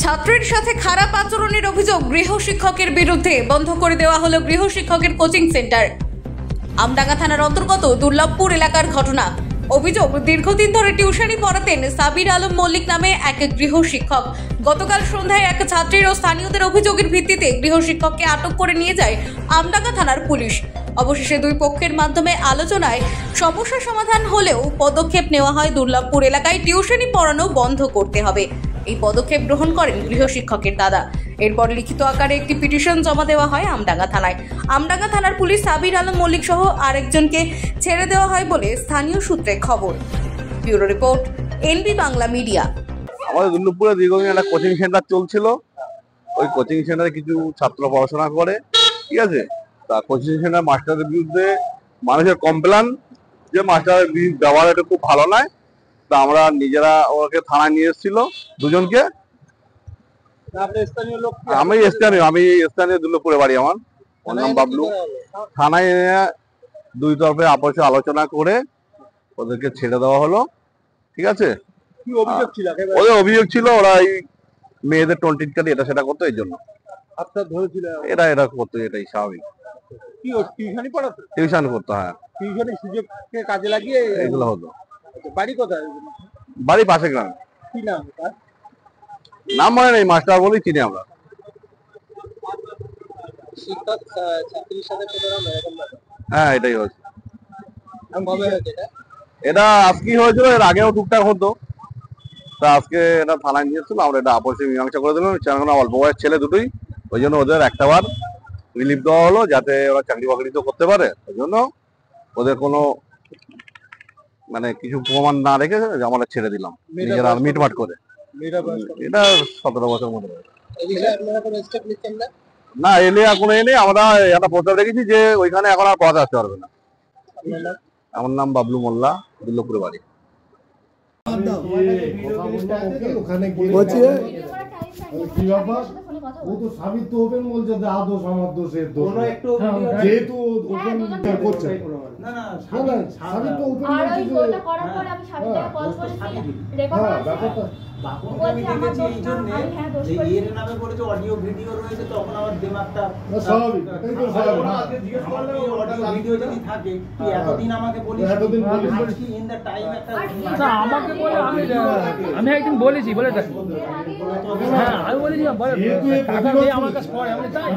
ছাত্রের সাথে খারাপ আচরণের অভিযোগ গৃহ শিক্ষকের বিরুদ্ধে। বন্ধ করে দেওয়া হলো গৃহ শিক্ষকের কোচিং সেন্টার। আমডাঙ্গা থানার অন্তর্গত দুর্লভপুর এলাকার ঘটনা। অভিযোগ, দীর্ঘদিন ধরে টিউশনি পড়াতেন সাবির আলম মল্লিক নামে এক গৃহ শিক্ষক। গতকাল সন্ধ্যায় এক ছাত্রীর ও স্থানীয়দের অভিযোগের ভিত্তিতে গৃহ শিক্ষককে আটক করে নিয়ে যায় আমডাঙ্গা থানার পুলিশ। অবশেষে দুই পক্ষের মাধ্যমে আলোচনায় সমস্যা সমাধান হলেও পদক্ষেপ নেওয়া হয় দুর্লভপুর এলাকায় টিউশনি পড়ানো বন্ধ করতে হবে। এই পদক্ষেপ গ্রহণ করেন গৃহ শিক্ষকের দাদা। এরপর লিখিত আকারে একটি পিটিশন জমা দেওয়া হয় আমডাঙ্গা থানায়। আমডাঙ্গা থানার পুলিশ সাবির আলম মল্লিক সহ আরেকজনকে ছেড়ে দেওয়া হয় বলে স্থানীয় সূত্রে খবর। Bureau report, NB Bangla media. আমাদের দুর্লভপুরে দীর্ঘদিন একটা কোচিং সেন্টার চলছিল। ওই কোচিং সেন্টারে কিছু ছাত্র পড়াশোনা করে, ঠিক আছে। তা কোচিং সেন্টার মাস্টারদের বিরুদ্ধে মানুষের কমপ্লেন যে মাস্টারের ব্যবহার এটা খুব ভালো নয়। তা আমরা নিজেরা ওকে থানায় নিয়ে এসেছিল দুজনকে। আমি স্থানীয় দুর্লভপুরে বাড়ি আমার, ওর নাম বাবলু। থানায় দুই তরফে আপসে আলোচনা করে ওদেরকে ছেড়ে দেওয়া হলো, ঠিক আছে। ওদের অভিযোগ ছিল ওরা এই মেয়েদের টোনটিট কাটি এটা সেটা করতো, এই জন্য এটা করতো, এটাই স্বাভাবিক। টিউশন করতো, হ্যাঁ, টিউশনের সুযোগকে কাজে লাগিয়ে এগুলো হতো। বাড়ি কোথায়? বাড়ি পাশে গ্রাম। কি নাম তার? নাম মনে নেই, মাস্টার বলেই চিনি আমরা। শিক্ষক ছাত্রীর সাথে হ্যাঁ, এটাই হয়েছে। এটা আজকেই হয়েছিল, এর আগেও টুকটাক হতো। তা আজকে এটা থানায় নিয়ে এসেছিল, আমরা এটা আপসে মীমাংসা করে দিলাম। অল্প বয়স ছেলে দুটোই, ওই জন্য ওদের একটা বার রিলিফ দেওয়া হলো যাতে ওরা চাকরি বাকরি তো করতে পারে। ওই জন্য ওদের কোনো মানে কিছু প্রমাণ না রেখে আমরা ছেড়ে দিলাম নিজেরা মিটমাট করে। এটা 17 বছর মতো না এলে কোনো এনে আমরা একটা প্রস্তাব রেখেছি যে ওইখানে এখন আর পথ আসতে পারবে না। আমার নাম বাবলু মোল্লা, দুর্লভপুরে বাড়ি। কি ব্যাপার? ও তো সাবিত তো ওপেন বলছে যে আদোষ আমার দোষের দোষ, যেহেতু ওপেন করছে না না সাবিত তো ওপেন বলছে যে ওটা করার পরে আমি সাবিতকে কল করেছি রেকর্ড আছে ব্যাপারটা আমি দেখেছি এই জন্য যে এর নামে বলে যে অডিও ভিডিও রয়েছে, তখন আমার দিমাগটা স্বাভাবিক এটাই তো স্বাভাবিক। আজকে জিজ্ঞেস করলে অডিও ভিডিও যদি থাকে তুই এতদিন আমাকে বলিস, এতদিন বলিস আজকে ইন দা টাইম একটা না আমাকে বলে আমি একদিন বলেছি বলে থাকি। হ্যাঁ আমি বলেছি বলে টাকা দিয়ে আমার কাছে পড়ে আমি তাই